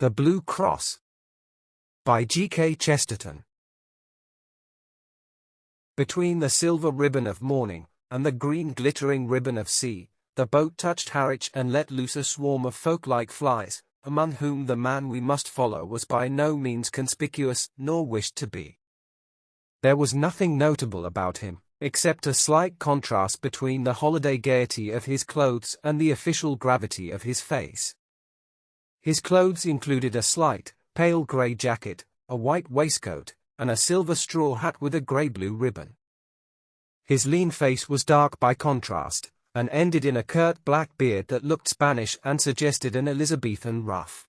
The Blue Cross by G.K. Chesterton. Between the silver ribbon of morning and the green glittering ribbon of sea, the boat touched Harwich and let loose a swarm of folk like flies, among whom the man we must follow was by no means conspicuous, nor wished to be. There was nothing notable about him, except a slight contrast between the holiday gaiety of his clothes and the official gravity of his face. His clothes included a slight, pale grey jacket, a white waistcoat, and a silver straw hat with a grey-blue ribbon. His lean face was dark by contrast, and ended in a curt black beard that looked Spanish and suggested an Elizabethan ruff.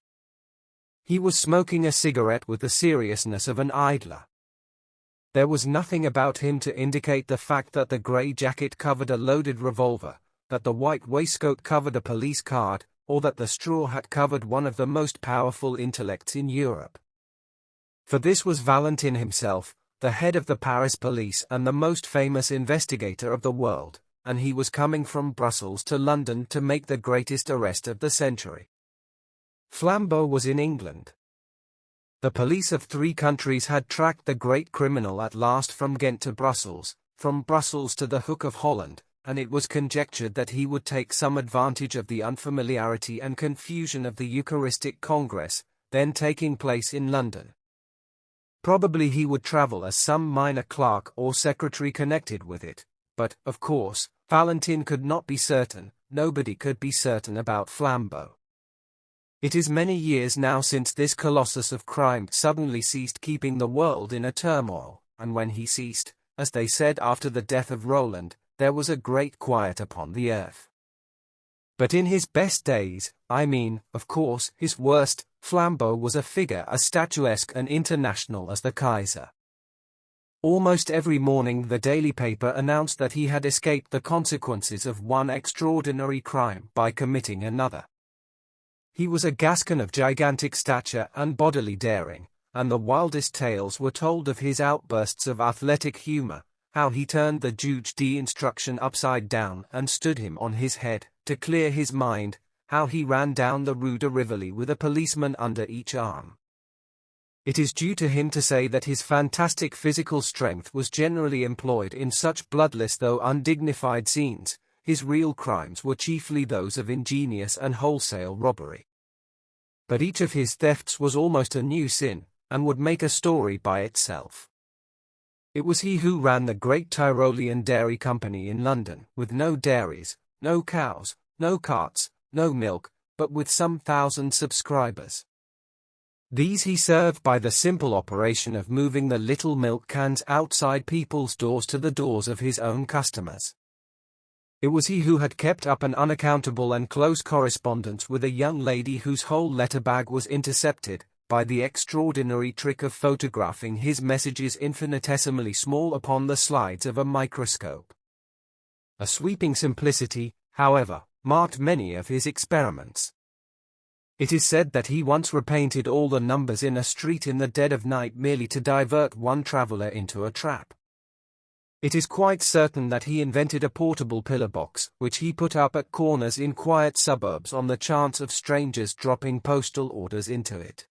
He was smoking a cigarette with the seriousness of an idler. There was nothing about him to indicate the fact that the grey jacket covered a loaded revolver, that the white waistcoat covered a police card, or that the straw hat covered one of the most powerful intellects in Europe. For this was Valentin himself, the head of the Paris police and the most famous investigator of the world, and he was coming from Brussels to London to make the greatest arrest of the century. Flambeau was in England. The police of 3 countries had tracked the great criminal at last from Ghent to Brussels, from Brussels to the Hook of Holland, and it was conjectured that he would take some advantage of the unfamiliarity and confusion of the Eucharistic Congress, then taking place in London. Probably he would travel as some minor clerk or secretary connected with it, but, of course, Valentin could not be certain. Nobody could be certain about Flambeau. It is many years now since this colossus of crime suddenly ceased keeping the world in a turmoil, and when he ceased, as they said after the death of Roland, there was a great quiet upon the earth. But in his best days, I mean, of course, his worst, Flambeau was a figure as statuesque and international as the Kaiser. Almost every morning the daily paper announced that he had escaped the consequences of one extraordinary crime by committing another. He was a Gascon of gigantic stature and bodily daring, and the wildest tales were told of his outbursts of athletic humor, how he turned the juge d'instruction upside down and stood him on his head, to clear his mind, how he ran down the Rue de Rivoli with a policeman under each arm. It is due to him to say that his fantastic physical strength was generally employed in such bloodless though undignified scenes. His real crimes were chiefly those of ingenious and wholesale robbery. But each of his thefts was almost a new sin, and would make a story by itself. It was he who ran the great Tyrolean Dairy Company in London, with no dairies, no cows, no carts, no milk, but with some 1,000 subscribers. These he served by the simple operation of moving the little milk cans outside people's doors to the doors of his own customers. It was he who had kept up an unaccountable and close correspondence with a young lady whose whole letter-bag was intercepted, by the extraordinary trick of photographing his messages infinitesimally small upon the slides of a microscope. A sweeping simplicity, however, marked many of his experiments. It is said that he once repainted all the numbers in a street in the dead of night merely to divert one traveler into a trap. It is quite certain that he invented a portable pillar box, which he put up at corners in quiet suburbs on the chance of strangers dropping postal orders into it.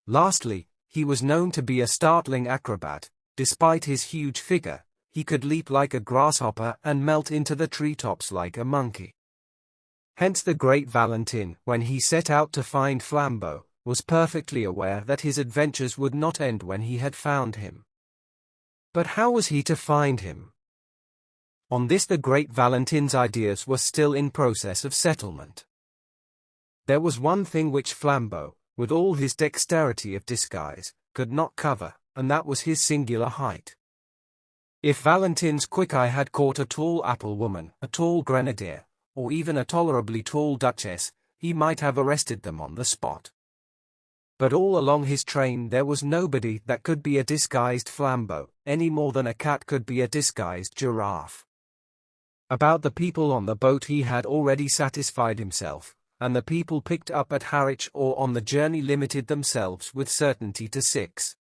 Lastly, he was known to be a startling acrobat. Despite his huge figure, he could leap like a grasshopper and melt into the treetops like a monkey. Hence the great Valentin, when he set out to find Flambeau, was perfectly aware that his adventures would not end when he had found him. But how was he to find him? On this the great Valentin's ideas were still in process of settlement. There was one thing which Flambeau, with all his dexterity of disguise, could not cover, and that was his singular height. If Valentin's quick eye had caught a tall apple woman, a tall grenadier, or even a tolerably tall duchess, he might have arrested them on the spot. But all along his train there was nobody that could be a disguised Flambeau, any more than a cat could be a disguised giraffe. About the people on the boat he had already satisfied himself, and the people picked up at Harwich or on the journey limited themselves with certainty to 6.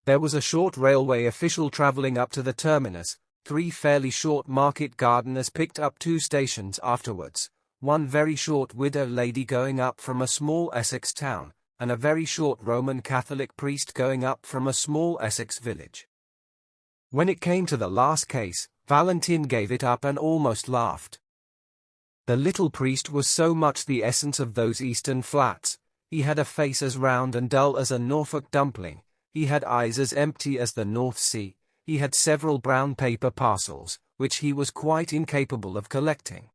There was a short railway official travelling up to the terminus, 3 fairly short market gardeners picked up 2 stations afterwards, one very short widow lady going up from a small Essex town, and a very short Roman Catholic priest going up from a small Essex village. When it came to the last case, Valentin gave it up and almost laughed. The little priest was so much the essence of those eastern flats. He had a face as round and dull as a Norfolk dumpling, he had eyes as empty as the North Sea, he had several brown paper parcels, which he was quite incapable of collecting.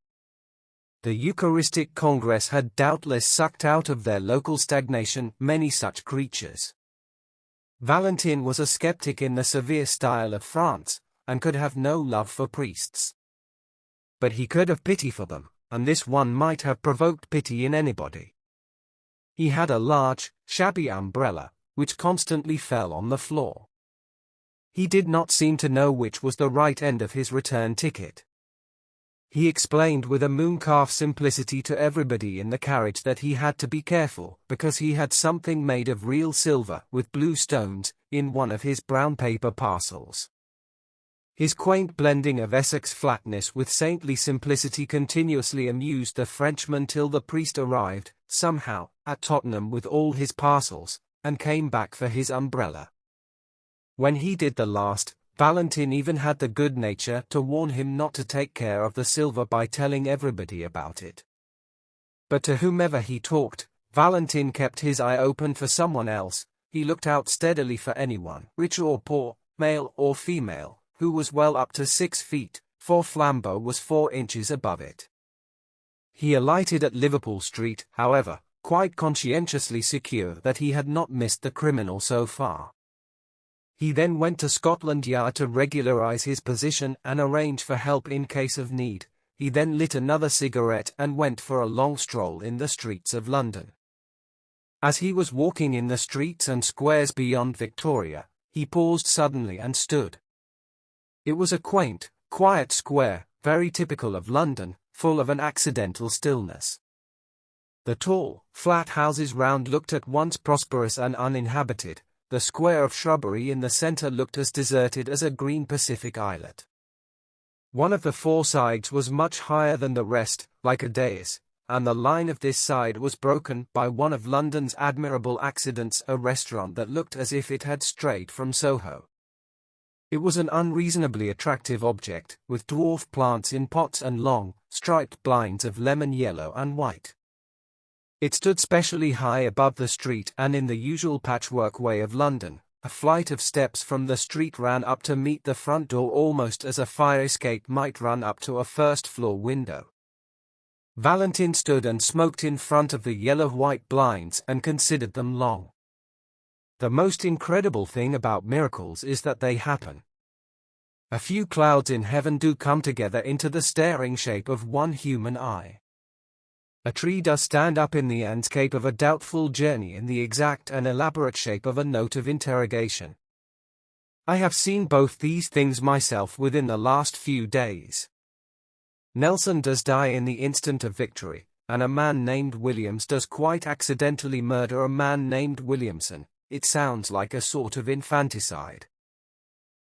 The Eucharistic Congress had doubtless sucked out of their local stagnation many such creatures. Valentin was a skeptic in the severe style of France, and could have no love for priests. But he could have pity for them, and this one might have provoked pity in anybody. He had a large, shabby umbrella, which constantly fell on the floor. He did not seem to know which was the right end of his return ticket. He explained with a mooncalf simplicity to everybody in the carriage that he had to be careful because he had something made of real silver with blue stones in one of his brown paper parcels. His quaint blending of Essex flatness with saintly simplicity continuously amused the Frenchman till the priest arrived, somehow, at Tottenham with all his parcels, and came back for his umbrella. When he did the last, Valentin even had the good nature to warn him not to take care of the silver by telling everybody about it. But to whomever he talked, Valentin kept his eye open for someone else. He looked out steadily for anyone, rich or poor, male or female, who was well up to 6 feet, for Flambeau was 4 inches above it. He alighted at Liverpool Street, however, quite conscientiously secure that he had not missed the criminal so far. He then went to Scotland Yard to regularize his position and arrange for help in case of need. He then lit another cigarette and went for a long stroll in the streets of London. As he was walking in the streets and squares beyond Victoria, he paused suddenly and stood. It was a quaint, quiet square, very typical of London, full of an accidental stillness. The tall, flat houses round looked at once prosperous and uninhabited. The square of shrubbery in the centre looked as deserted as a green Pacific islet. One of the 4 sides was much higher than the rest, like a dais, and the line of this side was broken by one of London's admirable accidents, a restaurant that looked as if it had strayed from Soho. It was an unreasonably attractive object, with dwarf plants in pots and long, striped blinds of lemon yellow and white. It stood specially high above the street and in the usual patchwork way of London. A flight of steps from the street ran up to meet the front door almost as a fire escape might run up to a first-floor window. Valentin stood and smoked in front of the yellow-white blinds and considered them long. The most incredible thing about miracles is that they happen. A few clouds in heaven do come together into the staring shape of one human eye. A tree does stand up in the landscape of a doubtful journey in the exact and elaborate shape of a note of interrogation. I have seen both these things myself within the last few days. Nelson does die in the instant of victory, and a man named Williams does quite accidentally murder a man named Williamson. It sounds like a sort of infanticide.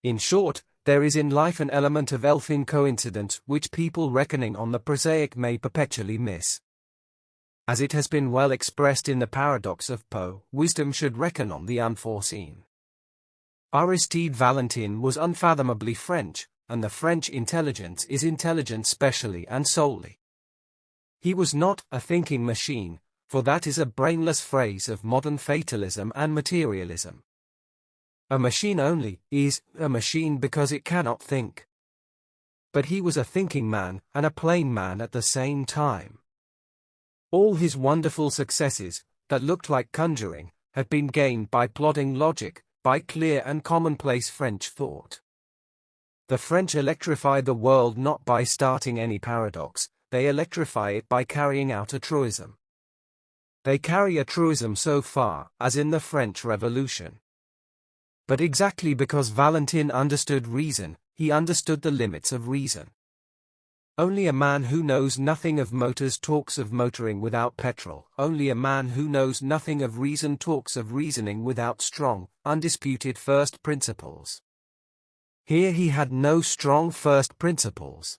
In short, there is in life an element of elfin coincidence which people reckoning on the prosaic may perpetually miss. As it has been well expressed in the paradox of Poe, wisdom should reckon on the unforeseen. Aristide Valentin was unfathomably French, and the French intelligence is intelligence specially and solely. He was not a thinking machine, for that is a brainless phrase of modern fatalism and materialism. A machine only is a machine because it cannot think. But he was a thinking man and a plain man at the same time. All his wonderful successes, that looked like conjuring, had been gained by plodding logic, by clear and commonplace French thought. The French electrify the world not by starting any paradox, they electrify it by carrying out a truism. They carry a truism so far, as in the French Revolution. But exactly because Valentin understood reason, he understood the limits of reason. Only a man who knows nothing of motors talks of motoring without petrol. Only a man who knows nothing of reason talks of reasoning without strong, undisputed first principles. Here he had no strong first principles.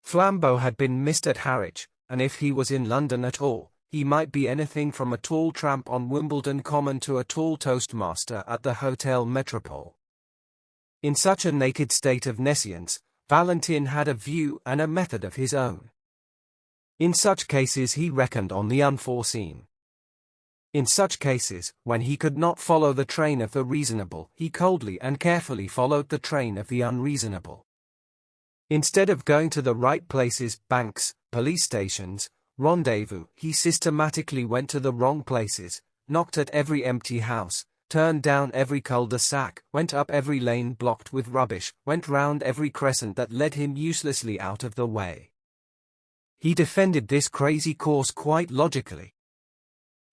Flambeau had been missed at Harwich, and if he was in London at all, he might be anything from a tall tramp on Wimbledon Common to a tall toastmaster at the Hotel Metropole. In such a naked state of nescience, Valentin had a view and a method of his own. In such cases he reckoned on the unforeseen. In such cases, when he could not follow the train of the reasonable, he coldly and carefully followed the train of the unreasonable. Instead of going to the right places, banks, police stations, rendezvous, he systematically went to the wrong places, knocked at every empty house, turned down every cul-de-sac, went up every lane blocked with rubbish, went round every crescent that led him uselessly out of the way. He defended this crazy course quite logically.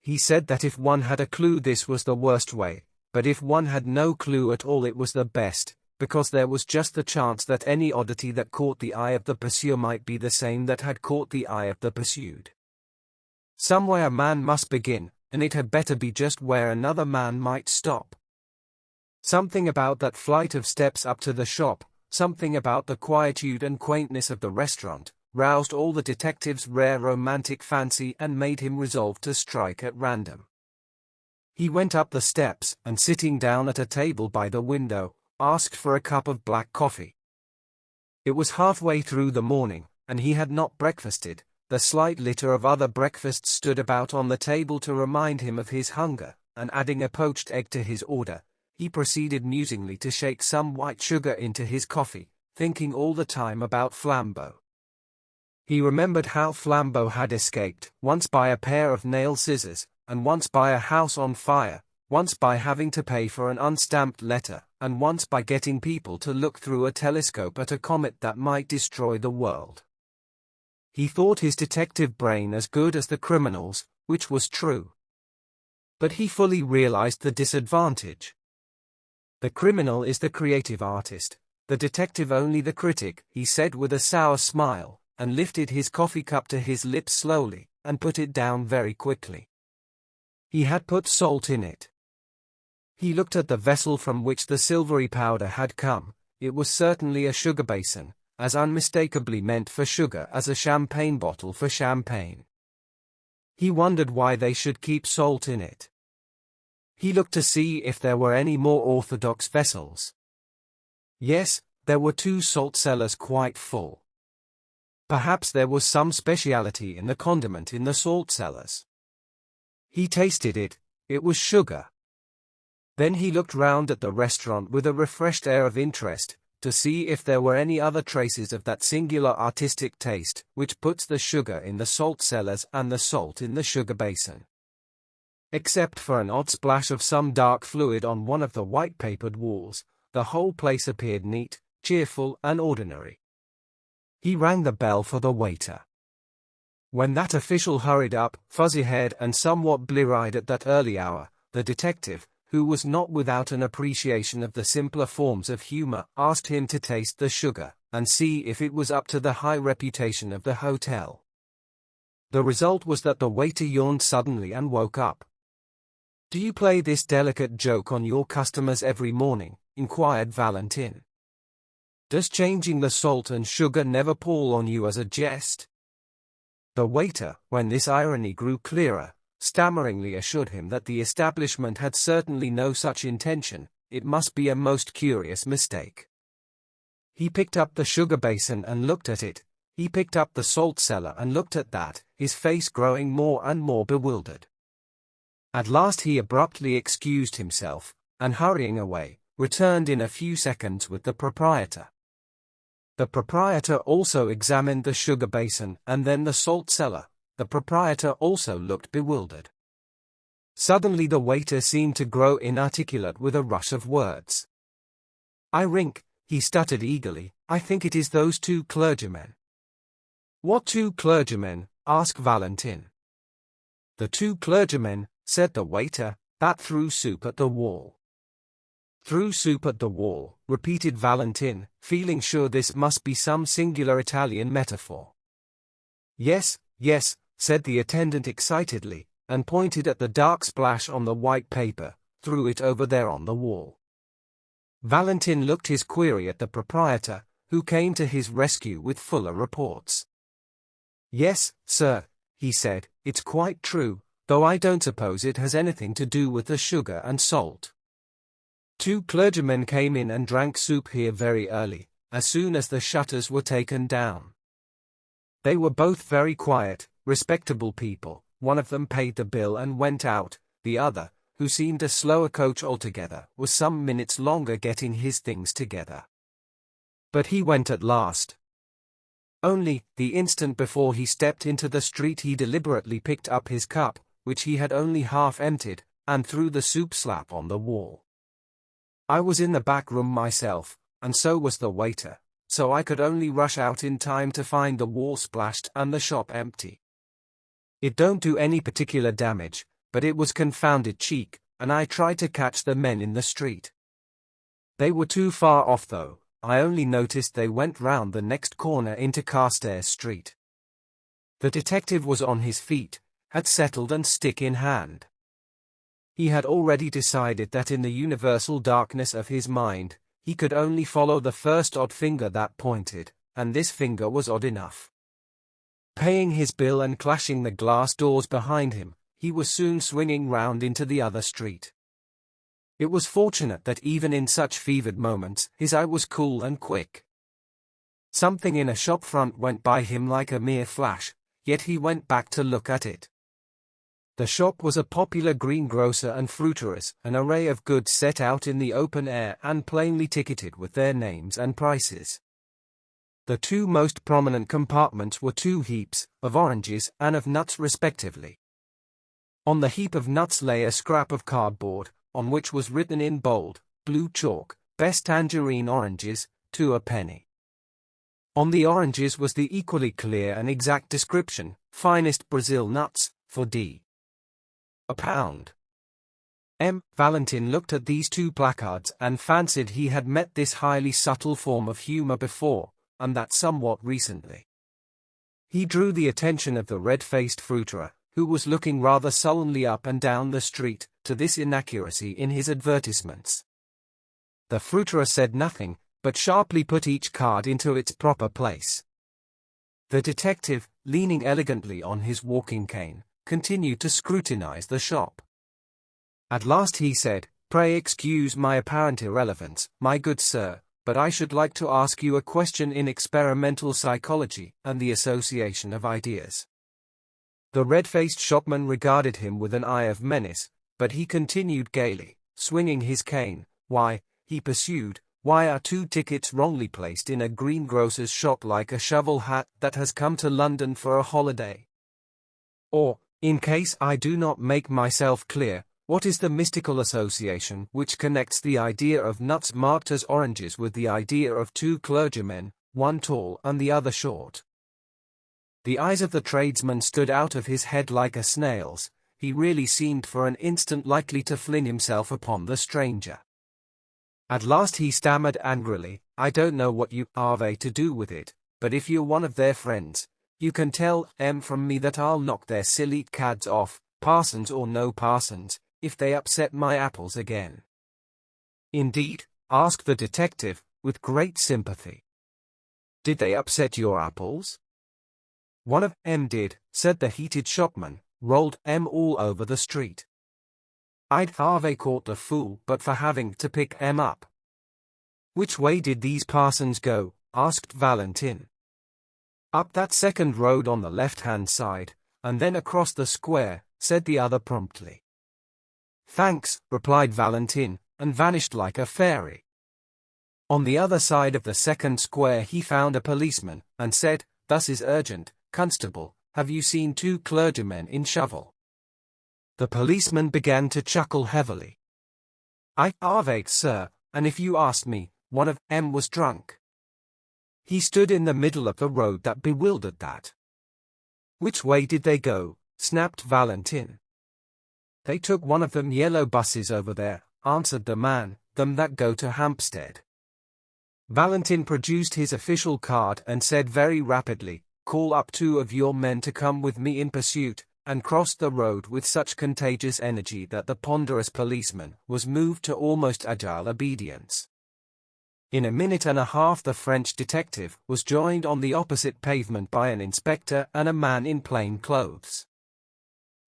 He said that if one had a clue this was the worst way, but if one had no clue at all it was the best, because there was just the chance that any oddity that caught the eye of the pursuer might be the same that had caught the eye of the pursued. Somewhere a man must begin, and it had better be just where another man might stop. Something about that flight of steps up to the shop, something about the quietude and quaintness of the restaurant, roused all the detective's rare romantic fancy and made him resolve to strike at random. He went up the steps, and sitting down at a table by the window, asked for a cup of black coffee. It was halfway through the morning, and he had not breakfasted. The slight litter of other breakfasts stood about on the table to remind him of his hunger, and adding a poached egg to his order, he proceeded musingly to shake some white sugar into his coffee, thinking all the time about Flambeau. He remembered how Flambeau had escaped, once by a pair of nail scissors, and once by a house on fire, once by having to pay for an unstamped letter, and once by getting people to look through a telescope at a comet that might destroy the world. He thought his detective brain as good as the criminal's, which was true. But he fully realized the disadvantage. The criminal is the creative artist, the detective only the critic, he said with a sour smile, and lifted his coffee cup to his lips slowly, and put it down very quickly. He had put salt in it. He looked at the vessel from which the silvery powder had come. It was certainly a sugar basin, as unmistakably meant for sugar as a champagne bottle for champagne. He wondered why they should keep salt in it. He looked to see if there were any more orthodox vessels. Yes, there were 2 salt cellars quite full. Perhaps there was some speciality in the condiment in the salt cellars. He tasted it. It was sugar. Then he looked round at the restaurant with a refreshed air of interest, to see if there were any other traces of that singular artistic taste which puts the sugar in the salt cellars and the salt in the sugar basin. Except for an odd splash of some dark fluid on one of the white-papered walls, the whole place appeared neat, cheerful, and ordinary. He rang the bell for the waiter. When that official hurried up, fuzzy-haired and somewhat blear-eyed at that early hour, the detective, who was not without an appreciation of the simpler forms of humor, asked him to taste the sugar, and see if it was up to the high reputation of the hotel. The result was that the waiter yawned suddenly and woke up. "Do you play this delicate joke on your customers every morning?" inquired Valentin. "Does changing the salt and sugar never pall on you as a jest?" The waiter, when this irony grew clearer, stammeringly assured him that the establishment had certainly no such intention. It must be a most curious mistake. He picked up the sugar basin and looked at it. He picked up the salt cellar and looked at that, his face growing more and more bewildered. At last he abruptly excused himself, and hurrying away, returned in a few seconds with the proprietor. The proprietor also examined the sugar basin and then the salt cellar. The proprietor also looked bewildered. Suddenly the waiter seemed to grow inarticulate with a rush of words. "I rink," he stuttered eagerly, "I think it is those 2 clergymen." "What 2 clergymen?" asked Valentin. "The 2 clergymen," said the waiter, "that threw soup at the wall." "Threw soup at the wall," repeated Valentin, feeling sure this must be some singular Italian metaphor. "Yes, yes," said the attendant excitedly, and pointed at the dark splash on the white paper, "threw it over there on the wall." Valentin looked his query at the proprietor, who came to his rescue with fuller reports. Yes, sir, he said, it's quite true, though I don't suppose it has anything to do with the sugar and salt. 2 clergymen came in and drank soup here very early, as soon as the shutters were taken down. They were both very quiet, respectable people. One of them paid the bill and went out, the other, who seemed a slower coach altogether, was some minutes longer getting his things together. But he went at last. Only, the instant before he stepped into the street he deliberately picked up his cup, which he had only half emptied, and threw the soup slap on the wall. I was in the back room myself, and so was the waiter, so I could only rush out in time to find the wall splashed and the shop empty. It don't do any particular damage, but it was confounded cheek, and I tried to catch the men in the street. They were too far off though. I only noticed they went round the next corner into Carstairs Street. The detective was on his feet, had settled and stick in hand. He had already decided that in the universal darkness of his mind, he could only follow the first odd finger that pointed, and this finger was odd enough. Paying his bill and clashing the glass doors behind him, he was soon swinging round into the other street. It was fortunate that even in such fevered moments, his eye was cool and quick. Something in a shop front went by him like a mere flash, yet he went back to look at it. The shop was a popular greengrocer and fruiterer's, an array of goods set out in the open air and plainly ticketed with their names and prices. The 2 most prominent compartments were 2 heaps, of oranges and of nuts respectively. On the heap of nuts lay a scrap of cardboard, on which was written in bold, blue chalk, "Best tangerine oranges, 2 a penny." On the oranges was the equally clear and exact description, "Finest Brazil nuts, for D. a pound." Valentin looked at these 2 placards and fancied he had met this highly subtle form of humor before, and that somewhat recently. He drew the attention of the red-faced fruiterer, who was looking rather sullenly up and down the street, to this inaccuracy in his advertisements. The fruiterer said nothing, but sharply put each card into its proper place. The detective, leaning elegantly on his walking cane, continued to scrutinize the shop. At last he said, "Pray excuse my apparent irrelevance, my good sir, but I should like to ask you a question in experimental psychology and the association of ideas." The red-faced shopman regarded him with an eye of menace, but he continued gaily, swinging his cane. "Why," he pursued, "why are 2 tickets wrongly placed in a greengrocer's shop like a shovel hat that has come to London for a holiday? Or, in case I do not make myself clear, what is the mystical association which connects the idea of nuts marked as oranges with the idea of 2 clergymen, one tall and the other short?" The eyes of the tradesman stood out of his head like a snail's. He really seemed for an instant likely to fling himself upon the stranger. At last he stammered angrily, "I don't know what you have to do with it, but if you're one of their friends, you can tell from me that I'll knock their silly cads off, parsons or no parsons, if they upset my apples again." "Indeed?" asked the detective, with great sympathy. "Did they upset your apples?" "One of 'em did," said the heated shopman, "rolled 'em all over the street. I'd have caught the fool but for having to pick 'em up." "Which way did these parsons go?" asked Valentin. "Up that second road on the left-hand side, and then across the square," said the other promptly. "Thanks," replied Valentin, and vanished like a fairy. On the other side of the second square he found a policeman, and said, "Thus is urgent, constable, have you seen 2 clergymen in shovel?" The policeman began to chuckle heavily. "I have, sir, and if you ask me, one of 'em was drunk." He stood in the middle of the road that bewildered that. "Which way did they go?" snapped Valentin. "They took one of them yellow buses over there," answered the man, "them that go to Hampstead." Valentin produced his official card and said very rapidly, "Call up 2 of your men to come with me in pursuit," and crossed the road with such contagious energy that the ponderous policeman was moved to almost agile obedience. In a minute and a half the French detective was joined on the opposite pavement by an inspector and a man in plain clothes.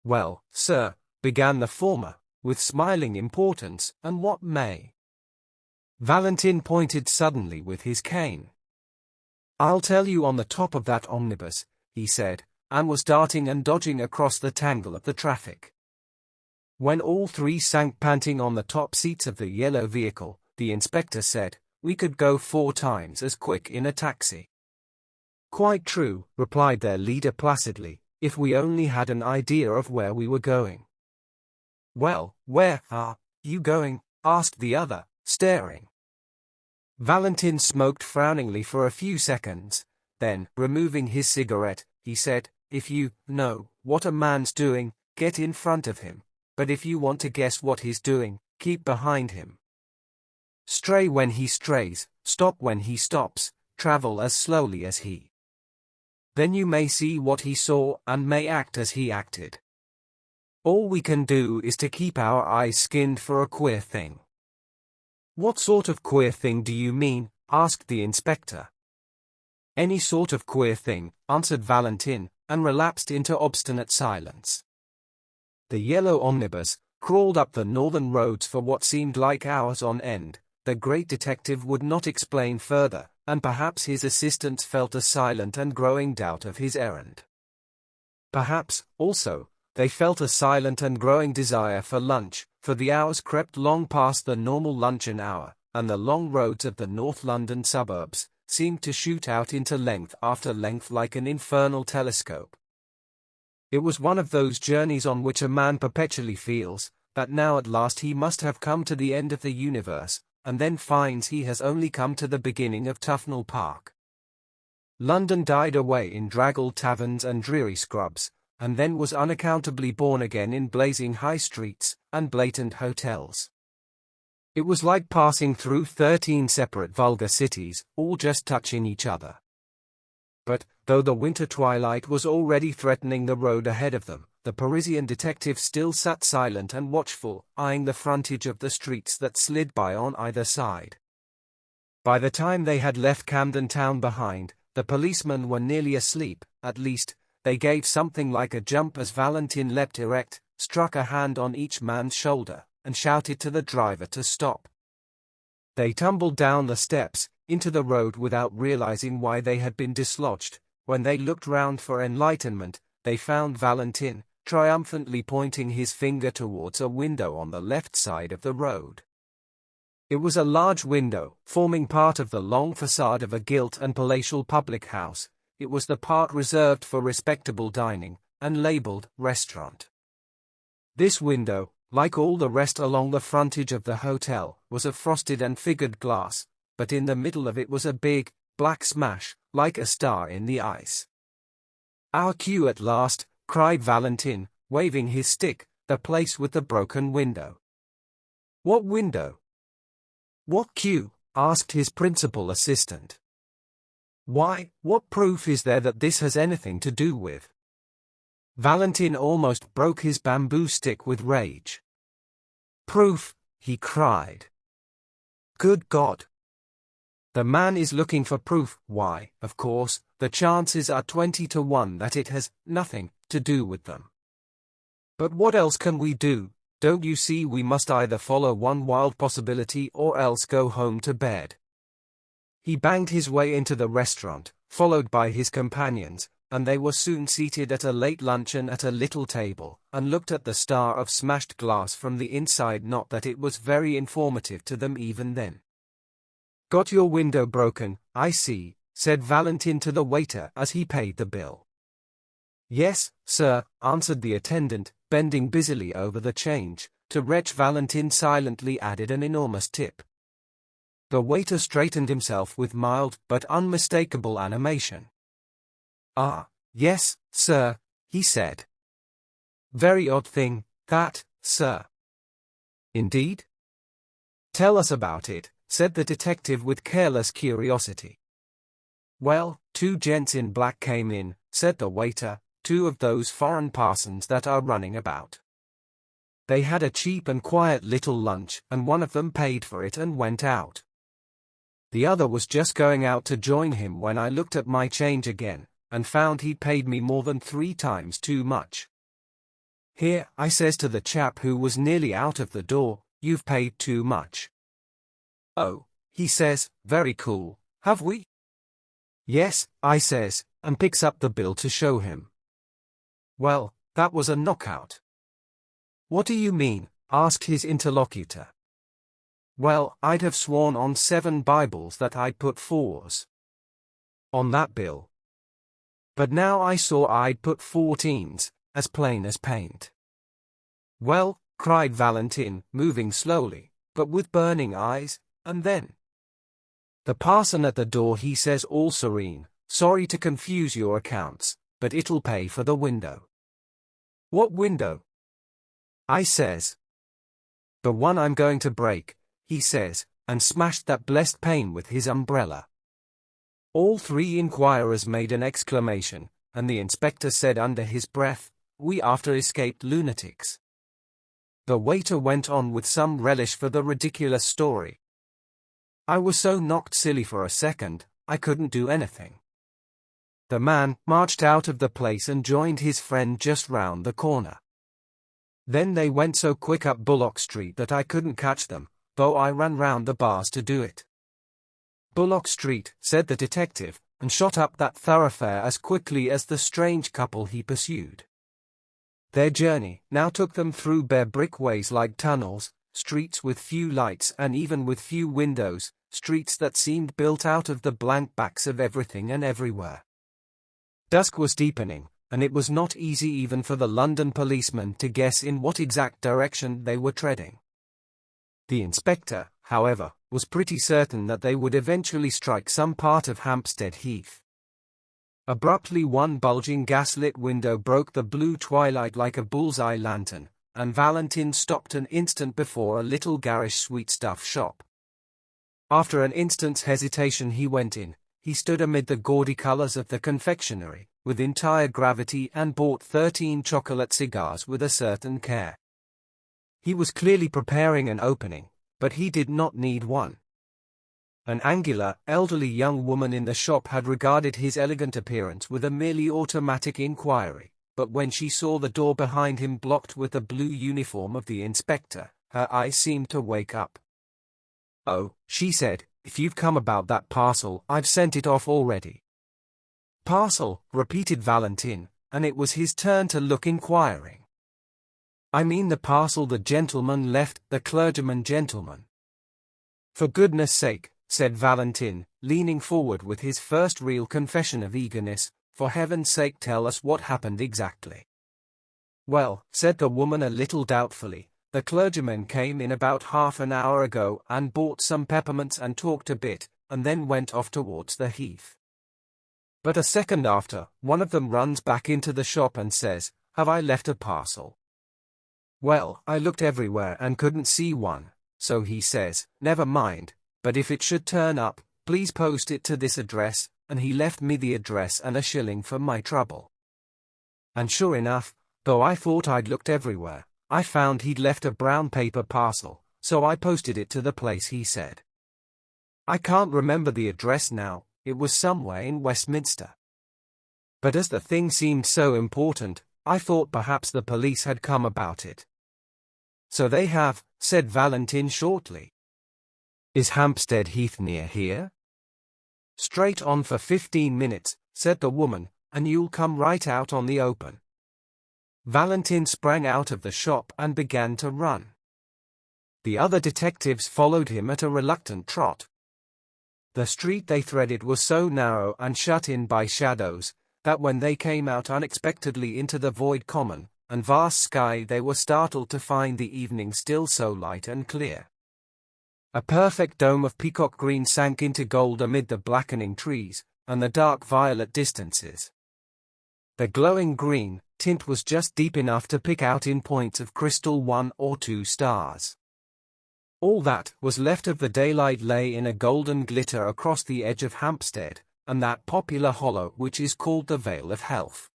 "Well, sir," began the former, with smiling importance, "and what may?" Valentin pointed suddenly with his cane. "I'll tell you on the top of that omnibus," he said, and was darting and dodging across the tangle of the traffic. When all three sank panting on the top seats of the yellow vehicle, the inspector said, "We could go 4 times as quick in a taxi." "Quite true," replied their leader placidly, "if we only had an idea of where we were going." "Well, where are you going?" asked the other, staring. Valentin smoked frowningly for a few seconds, then, removing his cigarette, he said, "If you know what a man's doing, get in front of him, but if you want to guess what he's doing, keep behind him. Stray when he strays, stop when he stops, travel as slowly as he. Then you may see what he saw and may act as he acted. All we can do is to keep our eyes skinned for a queer thing." "What sort of queer thing do you mean?" asked the inspector. "Any sort of queer thing," answered Valentin, and relapsed into obstinate silence. The yellow omnibus crawled up the northern roads for what seemed like hours on end. The great detective would not explain further, and perhaps his assistants felt a silent and growing doubt of his errand. Perhaps, also, they felt a silent and growing desire for lunch, for the hours crept long past the normal luncheon hour, and the long roads of the North London suburbs seemed to shoot out into length after length like an infernal telescope. It was one of those journeys on which a man perpetually feels that now at last he must have come to the end of the universe, and then finds he has only come to the beginning of Tufnell Park. London died away in draggled taverns and dreary scrubs, and then was unaccountably born again in blazing high streets and blatant hotels. It was like passing through 13 separate vulgar cities, all just touching each other. But, though the winter twilight was already threatening the road ahead of them, the Parisian detective still sat silent and watchful, eyeing the frontage of the streets that slid by on either side. By the time they had left Camden Town behind, the policemen were nearly asleep. At least, they gave something like a jump as Valentin leapt erect, struck a hand on each man's shoulder, and shouted to the driver to stop. They tumbled down the steps, into the road without realizing why they had been dislodged. When they looked round for enlightenment, they found Valentin triumphantly pointing his finger towards a window on the left side of the road. It was a large window, forming part of the long facade of a gilt and palatial public house. It was the part reserved for respectable dining, and labelled restaurant. This window, like all the rest along the frontage of the hotel, was of frosted and figured glass, but in the middle of it was a big, black smash, like a star in the ice. "Our cue at last," cried Valentin, waving his stick, "the place with the broken window." "What window? What cue?" asked his principal assistant. "Why, what proof is there that this has anything to do with?" Valentin almost broke his bamboo stick with rage. "Proof!" he cried. "Good God! The man is looking for proof. Why, of course, the chances are 20 to 1 that it has nothing to do with them. But what else can we do? Don't you see we must either follow one wild possibility or else go home to bed." He banged his way into the restaurant, followed by his companions, and they were soon seated at a late luncheon at a little table, and looked at the star of smashed glass from the inside. Not that it was very informative to them even then. "Got your window broken, I see," said Valentin to the waiter as he paid the bill. "Yes, sir," answered the attendant, bending busily over the change, to which Valentin silently added an enormous tip. The waiter straightened himself with mild but unmistakable animation. "Ah, yes, sir," he said. "Very odd thing, that, sir." "Indeed? Tell us about it," said the detective with careless curiosity. "Well, 2 gents in black came in," said the waiter, "2 of those foreign parsons that are running about. They had a cheap and quiet little lunch, and one of them paid for it and went out. The other was just going out to join him when I looked at my change again, and found he'd paid me more than 3 times too much. "Here," I says to the chap who was nearly out of the door, "you've paid too much." "Oh," he says, very cool, "have we?" "Yes," I says, and picks up the bill to show him. Well, that was a knockout. "What do you mean?" asked his interlocutor. Well, I'd have sworn on 7 Bibles that I'd put 4s on that bill. But now I saw I'd put 14s, as plain as paint. "Well," cried Valentin, moving slowly, but with burning eyes, and then the parson at the door, he says all serene, "Sorry to confuse your accounts, but it'll pay for the window." "What window?" I says. "The one I'm going to break," he says, and smashed that blessed pane with his umbrella. All 3 inquirers made an exclamation, and the inspector said under his breath, "We after escaped lunatics." The waiter went on with some relish for the ridiculous story. I was so knocked silly for a second, I couldn't do anything. The man marched out of the place and joined his friend just round the corner. Then they went so quick up Bullock Street that I couldn't catch them, though I ran round the bars to do it. "Bullock Street," said the detective, and shot up that thoroughfare as quickly as the strange couple he pursued. Their journey now took them through bare brick ways like tunnels, streets with few lights and even with few windows, streets that seemed built out of the blank backs of everything and everywhere. Dusk was deepening, and it was not easy even for the London policeman to guess in what exact direction they were treading. The inspector, however, was pretty certain that they would eventually strike some part of Hampstead Heath. Abruptly one bulging gas-lit window broke the blue twilight like a bull's-eye lantern, and Valentin stopped an instant before a little garish sweetstuff shop. After an instant's hesitation he went in. He stood amid the gaudy colors of the confectionery, with entire gravity, and bought 13 chocolate cigars with a certain care. He was clearly preparing an opening, but he did not need one. An angular, elderly young woman in the shop had regarded his elegant appearance with a merely automatic inquiry, but when she saw the door behind him blocked with the blue uniform of the inspector, her eyes seemed to wake up. "Oh," she said, "if you've come about that parcel, I've sent it off already." "Parcel," repeated Valentin, and it was his turn to look inquiring. "I mean the parcel the gentleman left, the clergyman gentleman." "For goodness' sake," said Valentin, leaning forward with his first real confession of eagerness, "for heaven's sake tell us what happened exactly." "Well," said the woman a little doubtfully, "the clergyman came in about half an hour ago and bought some peppermints and talked a bit, and then went off towards the heath. But a second after, one of them runs back into the shop and says, 'Have I left a parcel?' Well, I looked everywhere and couldn't see one, so he says, 'Never mind, but if it should turn up, please post it to this address,' and he left me the address and a shilling for my trouble. And sure enough, though I thought I'd looked everywhere, I found he'd left a brown paper parcel, so I posted it to the place he said. I can't remember the address now, it was somewhere in Westminster. But as the thing seemed so important, I thought perhaps the police had come about it." "So they have," said Valentin shortly. "Is Hampstead Heath near here?" "Straight on for 15 minutes, said the woman, "and you'll come right out on the open." Valentin sprang out of the shop and began to run. The other detectives followed him at a reluctant trot. The street they threaded was so narrow and shut in by shadows, that when they came out unexpectedly into the void common and vast sky they were startled to find the evening still so light and clear. A perfect dome of peacock green sank into gold amid the blackening trees, and the dark violet distances. The glowing green tint was just deep enough to pick out in points of crystal 1 or 2 stars. All that was left of the daylight lay in a golden glitter across the edge of Hampstead, and that popular hollow which is called the Vale of Health.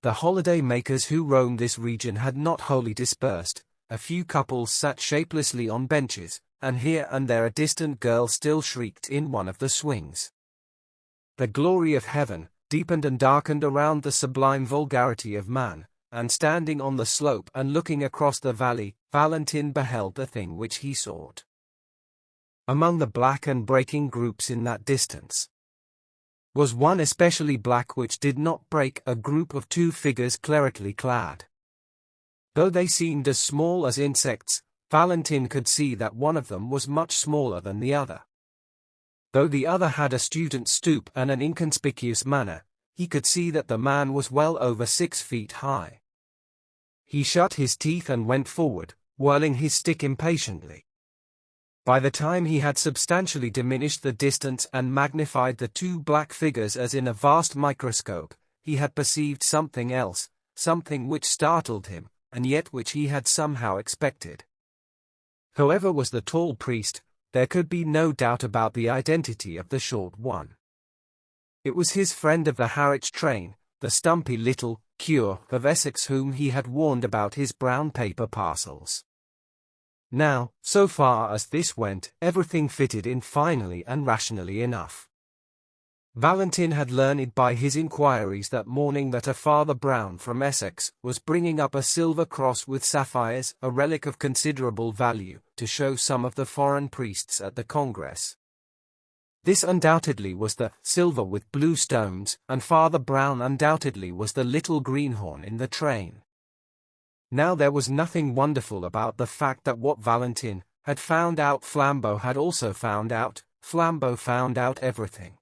The holiday makers who roamed this region had not wholly dispersed. A few couples sat shapelessly on benches, and here and there a distant girl still shrieked in one of the swings. The glory of heaven deepened and darkened around the sublime vulgarity of man, and standing on the slope and looking across the valley, Valentin beheld the thing which he sought. Among the black and breaking groups in that distance was one especially black which did not break, a group of two figures clerically clad. Though they seemed as small as insects, Valentin could see that one of them was much smaller than the other. Though the other had a student's stoop and an inconspicuous manner, he could see that the man was well over 6 feet high. He shut his teeth and went forward, whirling his stick impatiently. By the time he had substantially diminished the distance and magnified the two black figures as in a vast microscope, he had perceived something else, something which startled him, and yet which he had somehow expected. Whoever was the tall priest, there could be no doubt about the identity of the short one. It was his friend of the Harwich train, the stumpy little cure of Essex whom he had warned about his brown paper parcels. Now, so far as this went, everything fitted in finally and rationally enough. Valentin had learned by his inquiries that morning that a Father Brown from Essex was bringing up a silver cross with sapphires, a relic of considerable value, to show some of the foreign priests at the Congress. This undoubtedly was the silver with blue stones, and Father Brown undoubtedly was the little greenhorn in the train. Now there was nothing wonderful about the fact that what Valentin had found out Flambeau had also found out. Flambeau found out everything.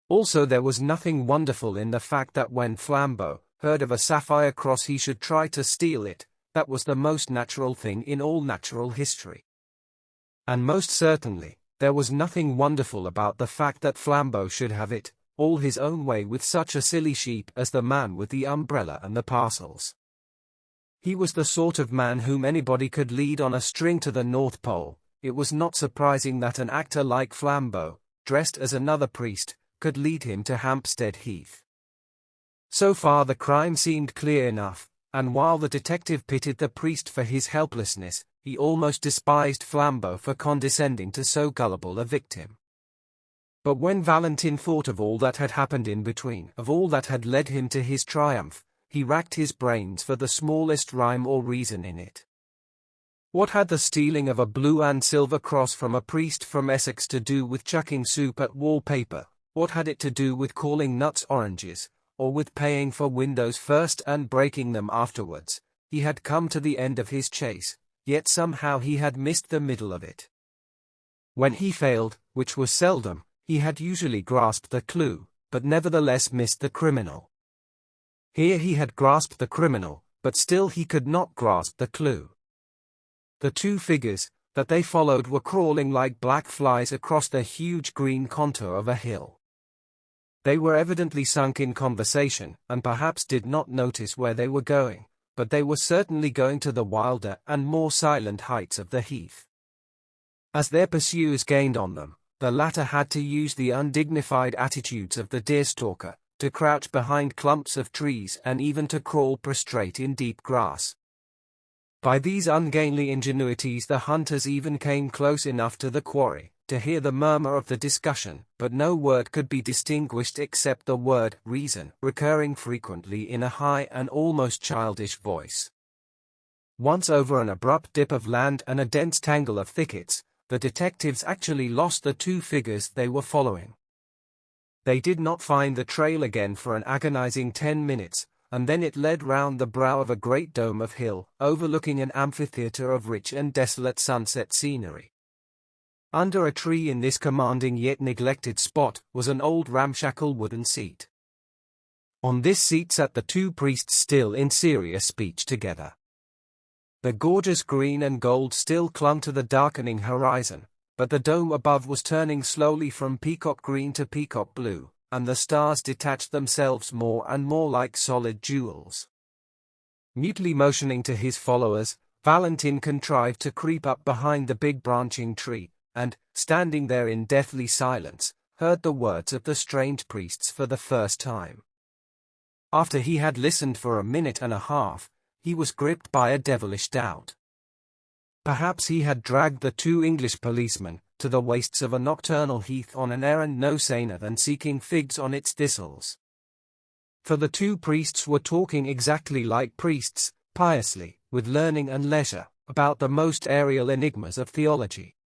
Also there was nothing wonderful in the fact that when Flambeau heard of a sapphire cross he should try to steal it. That was the most natural thing in all natural history. And most certainly, there was nothing wonderful about the fact that Flambeau should have it all his own way with such a silly sheep as the man with the umbrella and the parcels. He was the sort of man whom anybody could lead on a string to the North Pole. It was not surprising that an actor like Flambeau, dressed as another priest, could lead him to Hampstead Heath. So far the crime seemed clear enough, and while the detective pitied the priest for his helplessness, he almost despised Flambeau for condescending to so gullible a victim. But when Valentin thought of all that had happened in between, of all that had led him to his triumph, he racked his brains for the smallest rhyme or reason in it. What had the stealing of a blue and silver cross from a priest from Essex to do with chucking soup at wallpaper? What had it to do with calling nuts oranges, or with paying for windows first and breaking them afterwards? He had come to the end of his chase, yet somehow he had missed the middle of it. When he failed, which was seldom, he had usually grasped the clue, but nevertheless missed the criminal. Here he had grasped the criminal, but still he could not grasp the clue. The two figures that they followed were crawling like black flies across the huge green contour of a hill. They were evidently sunk in conversation, and perhaps did not notice where they were going, but they were certainly going to the wilder and more silent heights of the heath. As their pursuers gained on them, the latter had to use the undignified attitudes of the deerstalker, to crouch behind clumps of trees and even to crawl prostrate in deep grass. By these ungainly ingenuities the hunters even came close enough to the quarry to hear the murmur of the discussion, but no word could be distinguished except the word reason, recurring frequently in a high and almost childish voice. Once over an abrupt dip of land and a dense tangle of thickets, the detectives actually lost the two figures they were following. They did not find the trail again for an agonizing 10 minutes, and then it led round the brow of a great dome of hill, overlooking an amphitheatre of rich and desolate sunset scenery. Under a tree in this commanding yet neglected spot was an old ramshackle wooden seat. On this seat sat the two priests still in serious speech together. The gorgeous green and gold still clung to the darkening horizon, but the dome above was turning slowly from peacock green to peacock blue, and the stars detached themselves more and more like solid jewels. Mutely motioning to his followers, Valentin contrived to creep up behind the big branching tree, and, standing there in deathly silence, heard the words of the strange priests for the first time. After he had listened for a minute and a half, he was gripped by a devilish doubt. Perhaps he had dragged the two English policemen to the wastes of a nocturnal heath on an errand no saner than seeking figs on its thistles. For the two priests were talking exactly like priests, piously, with learning and leisure, about the most aerial enigmas of theology.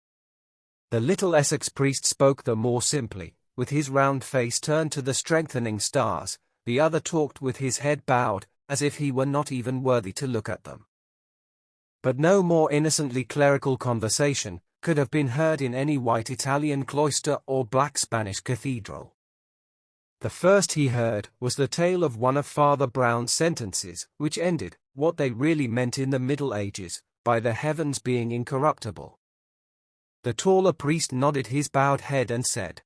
The little Essex priest spoke the more simply, with his round face turned to the strengthening stars. The other talked with his head bowed, as if he were not even worthy to look at them. But no more innocently clerical conversation could have been heard in any white Italian cloister or black Spanish cathedral. The first he heard was the tale of one of Father Brown's sentences, which ended what they really meant in the Middle Ages, by the heavens being incorruptible. The taller priest nodded his bowed head and said,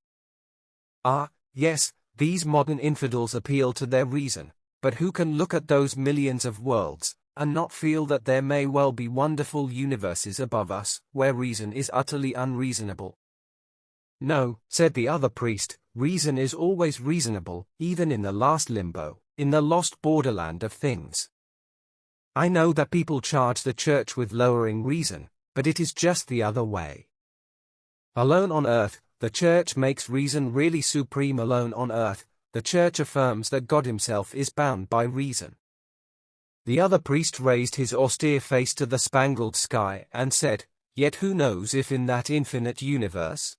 "Ah, yes, these modern infidels appeal to their reason, but who can look at those millions of worlds, and not feel that there may well be wonderful universes above us, where reason is utterly unreasonable?" "No," said the other priest, "reason is always reasonable, even in the last limbo, in the lost borderland of things. I know that people charge the church with lowering reason, but it is just the other way. Alone on earth, the church makes reason really supreme. Alone on earth, the church affirms that God himself is bound by reason." The other priest raised his austere face to the spangled sky and said, "Yet who knows if in that infinite universe—"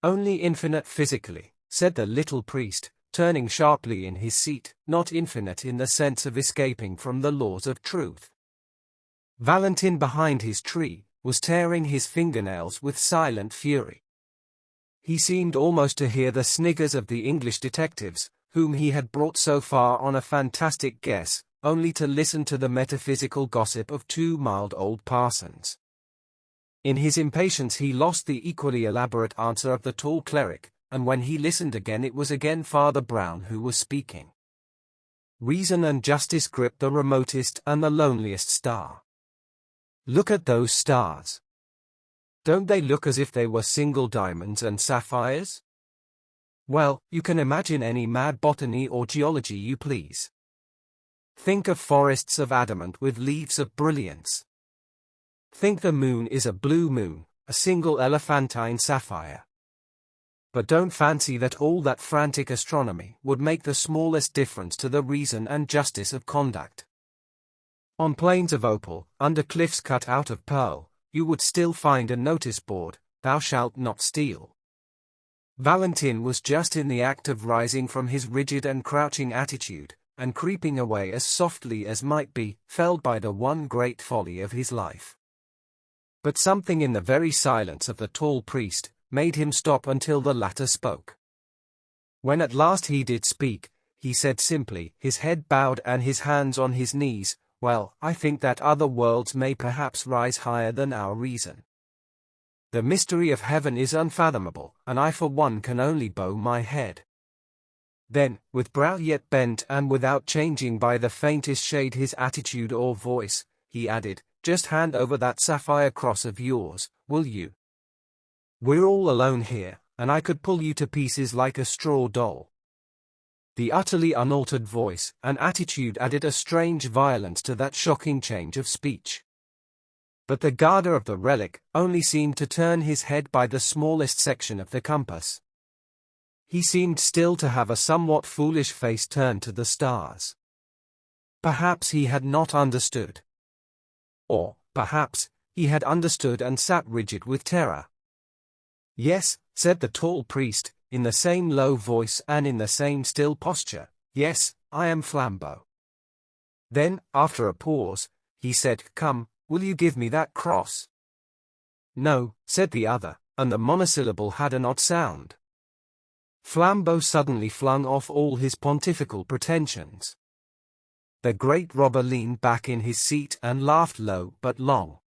"Only infinite physically," said the little priest, turning sharply in his seat, "not infinite in the sense of escaping from the laws of truth." Valentin behind his tree was tearing his fingernails with silent fury. He seemed almost to hear the sniggers of the English detectives, whom he had brought so far on a fantastic guess, only to listen to the metaphysical gossip of two mild old parsons. In his impatience he lost the equally elaborate answer of the tall cleric, and when he listened again it was again Father Brown who was speaking. "Reason and justice grip the remotest and the loneliest star. Look at those stars. Don't they look as if they were single diamonds and sapphires? Well, you can imagine any mad botany or geology you please. Think of forests of adamant with leaves of brilliance. Think the moon is a blue moon, a single elephantine sapphire. But don't fancy that all that frantic astronomy would make the smallest difference to the reason and justice of conduct. On plains of opal, under cliffs cut out of pearl, you would still find a notice board, 'Thou shalt not steal.'" Valentin was just in the act of rising from his rigid and crouching attitude, and creeping away as softly as might be, felled by the one great folly of his life. But something in the very silence of the tall priest made him stop until the latter spoke. When at last he did speak, he said simply, his head bowed and his hands on his knees, "Well, I think that other worlds may perhaps rise higher than our reason. The mystery of heaven is unfathomable, and I for one can only bow my head." Then, with brow yet bent and without changing by the faintest shade his attitude or voice, he added, "Just hand over that sapphire cross of yours, will you? We're all alone here, and I could pull you to pieces like a straw doll." The utterly unaltered voice and attitude added a strange violence to that shocking change of speech. But the guarder of the relic only seemed to turn his head by the smallest section of the compass. He seemed still to have a somewhat foolish face turned to the stars. Perhaps he had not understood. Or, perhaps, he had understood and sat rigid with terror. "Yes," said the tall priest, in the same low voice and in the same still posture, "yes, I am Flambeau." Then, after a pause, he said, "Come, will you give me that cross?" "No," said the other, and the monosyllable had an odd sound. Flambeau suddenly flung off all his pontifical pretensions. The great robber leaned back in his seat and laughed low but long.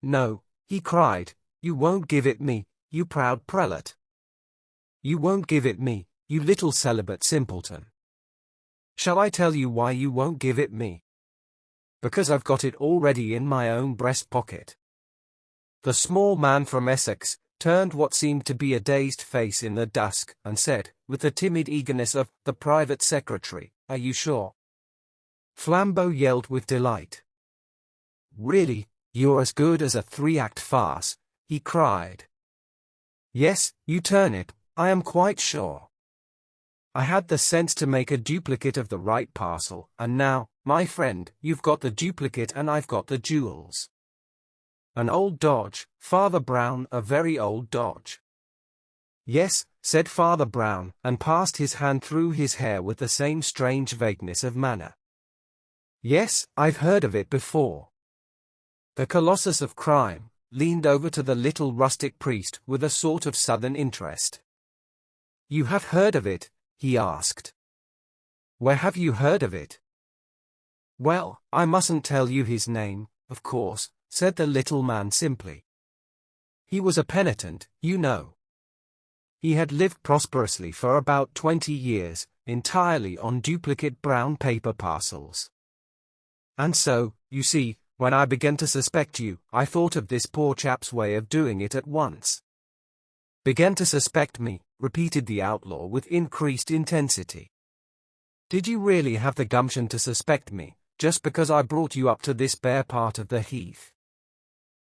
"No," he cried, "you won't give it me, you proud prelate. You won't give it me, you little celibate simpleton. Shall I tell you why you won't give it me? Because I've got it already in my own breast pocket." The small man from Essex turned what seemed to be a dazed face in the dusk, and said, with the timid eagerness of the private secretary, "Are you sure?" Flambeau yelled with delight. "Really, You're as good as a 3-act farce, he cried. Yes, you turnip, I am quite sure. I had the sense to make a duplicate of the right parcel, and now, my friend, you've got the duplicate and I've got the jewels. An old dodge, Father Brown, a very old dodge. Yes, said Father Brown, and passed his hand through his hair with the same strange vagueness of manner. Yes, I've heard of it before. The Colossus of Crime leaned over to the little rustic priest with a sort of southern interest. You have heard of it? He asked. Where have you heard of it? Well, I mustn't tell you his name, of course, said the little man simply. He was a penitent, you know. He had lived prosperously for about 20 years, entirely on duplicate brown paper parcels. And so, you see, when I began to suspect you, I thought of this poor chap's way of doing it at once. Began to suspect me, repeated the outlaw with increased intensity. Did you really have the gumption to suspect me, just because I brought you up to this bare part of the heath?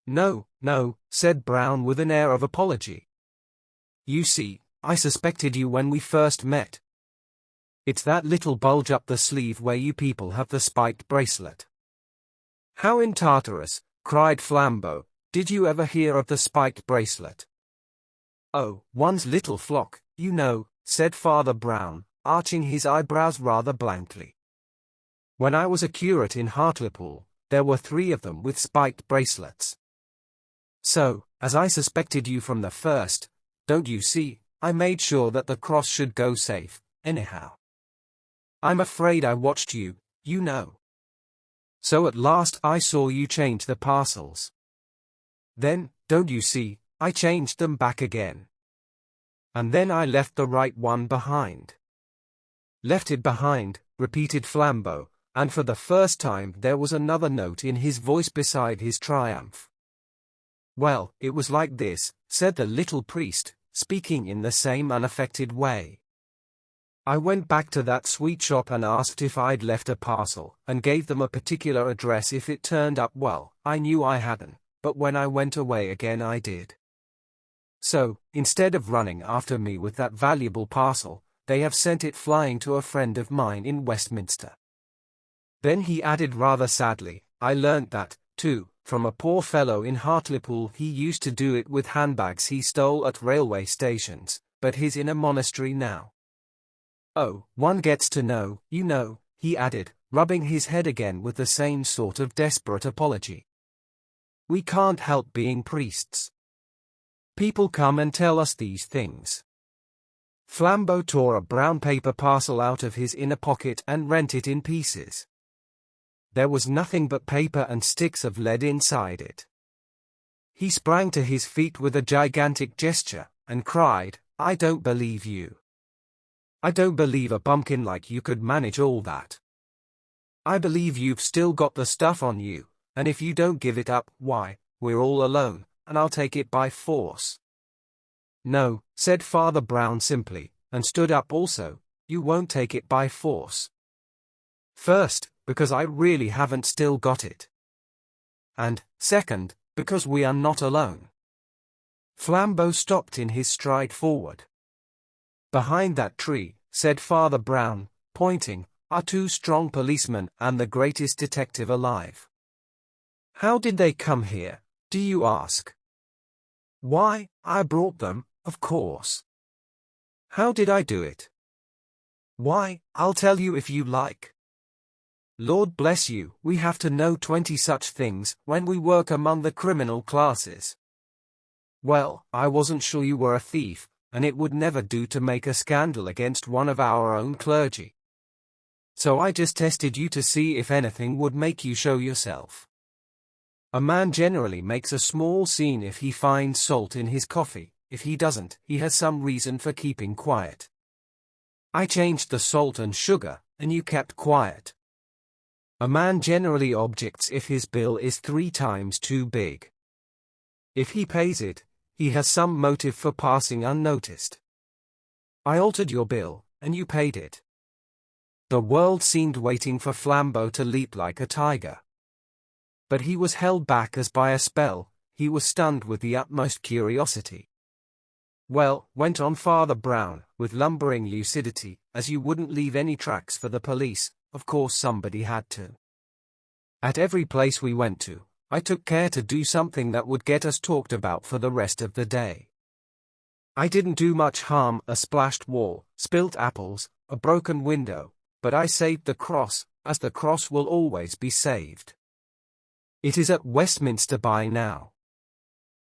No, no, said Brown with an air of apology. You see, I suspected you when we first met. It's that little bulge up the sleeve where you people have the spiked bracelet. How in Tartarus, cried Flambeau, did you ever hear of the spiked bracelet? Oh, one's little flock, you know, said Father Brown, arching his eyebrows rather blankly. When I was a curate in Hartlepool, there were 3 of them with spiked bracelets. So, as I suspected you from the first, don't you see, I made sure that the cross should go safe, anyhow. I'm afraid I watched you, you know. So at last I saw you change the parcels. Then, don't you see, I changed them back again. And then I left the right one behind. Left it behind, repeated Flambeau, and for the first time there was another note in his voice beside his triumph. Well, it was like this, said the little priest, speaking in the same unaffected way. I went back to that sweet shop and asked if I'd left a parcel, and gave them a particular address if it turned up well. I knew I hadn't, but when I went away again I did. So, instead of running after me with that valuable parcel, they have sent it flying to a friend of mine in Westminster. Then he added rather sadly, I learnt that, too, from a poor fellow in Hartlepool. He used to do it with handbags he stole at railway stations, but he's in a monastery now. Oh, one gets to know, you know, he added, rubbing his head again with the same sort of desperate apology. We can't help being priests. People come and tell us these things. Flambeau tore a brown paper parcel out of his inner pocket and rent it in pieces. There was nothing but paper and sticks of lead inside it. He sprang to his feet with a gigantic gesture, and cried, I don't believe you. I don't believe a bumpkin like you could manage all that. I believe you've still got the stuff on you, and if you don't give it up, why, we're all alone, and I'll take it by force. No, said Father Brown simply, and stood up also, you won't take it by force. First, because I really haven't still got it. And, second, because we are not alone. Flambeau stopped in his stride forward. Behind that tree, said Father Brown, pointing, are 2 strong policemen and the greatest detective alive. How did they come here, do you ask? Why, I brought them, of course. How did I do it? Why, I'll tell you if you like. Lord bless you, we have to know 20 such things when we work among the criminal classes. Well, I wasn't sure you were a thief, and it would never do to make a scandal against one of our own clergy. So I just tested you to see if anything would make you show yourself. A man generally makes a small scene if he finds salt in his coffee. If he doesn't, he has some reason for keeping quiet. I changed the salt and sugar, and you kept quiet. A man generally objects if his bill is 3 times too big. If he pays it, he has some motive for passing unnoticed. I altered your bill, and you paid it. The world seemed waiting for Flambeau to leap like a tiger. But he was held back as by a spell, he was stunned with the utmost curiosity. "Well," went on Father Brown, with lumbering lucidity, "as you wouldn't leave any tracks for the police, of course somebody had to. At every place we went to, I took care to do something that would get us talked about for the rest of the day. I didn't do much harm, a splashed wall, spilt apples, a broken window, but I saved the cross, as the cross will always be saved. It is at Westminster by now.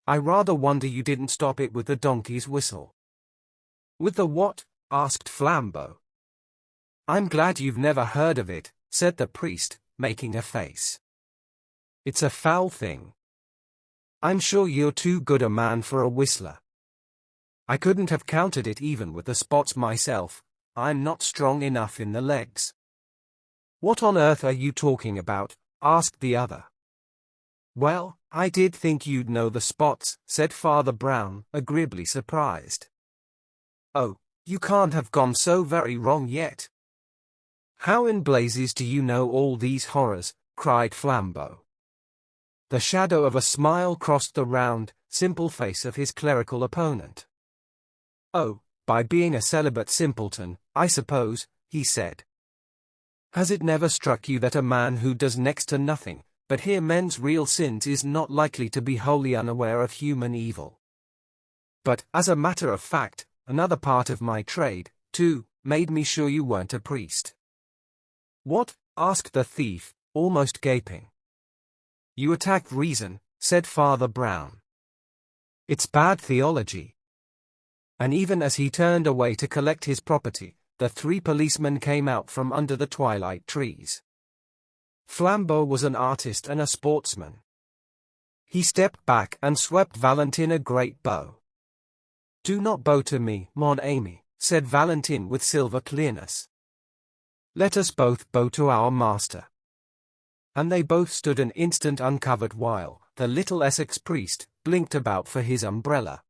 I rather wonder you didn't stop it with the donkey's whistle." "With the what?" asked Flambeau. "I'm glad you've never heard of it," said the priest, making a face. "It's a foul thing. I'm sure you're too good a man for a whistler. I couldn't have counted it even with the spots myself, I'm not strong enough in the legs." "What on earth are you talking about?" asked the other. "Well, I did think you'd know the spots," said Father Brown, agreeably surprised. "Oh, you can't have gone so very wrong yet." "How in blazes do you know all these horrors?" cried Flambeau. The shadow of a smile crossed the round, simple face of his clerical opponent. "Oh, by being a celibate simpleton, I suppose," he said. "Has it never struck you that a man who does next to nothing but hear men's real sins is not likely to be wholly unaware of human evil? But, as a matter of fact, another part of my trade, too, made me sure you weren't a priest." "What?" asked the thief, almost gaping. "You attack reason," said Father Brown. "It's bad theology." And even as he turned away to collect his property, the three policemen came out from under the twilight trees. Flambeau was an artist and a sportsman. He stepped back and swept Valentin a great bow. "Do not bow to me, mon ami," said Valentin with silver clearness. "Let us both bow to our master." And they both stood an instant uncovered while the little Essex priest blinked about for his umbrella.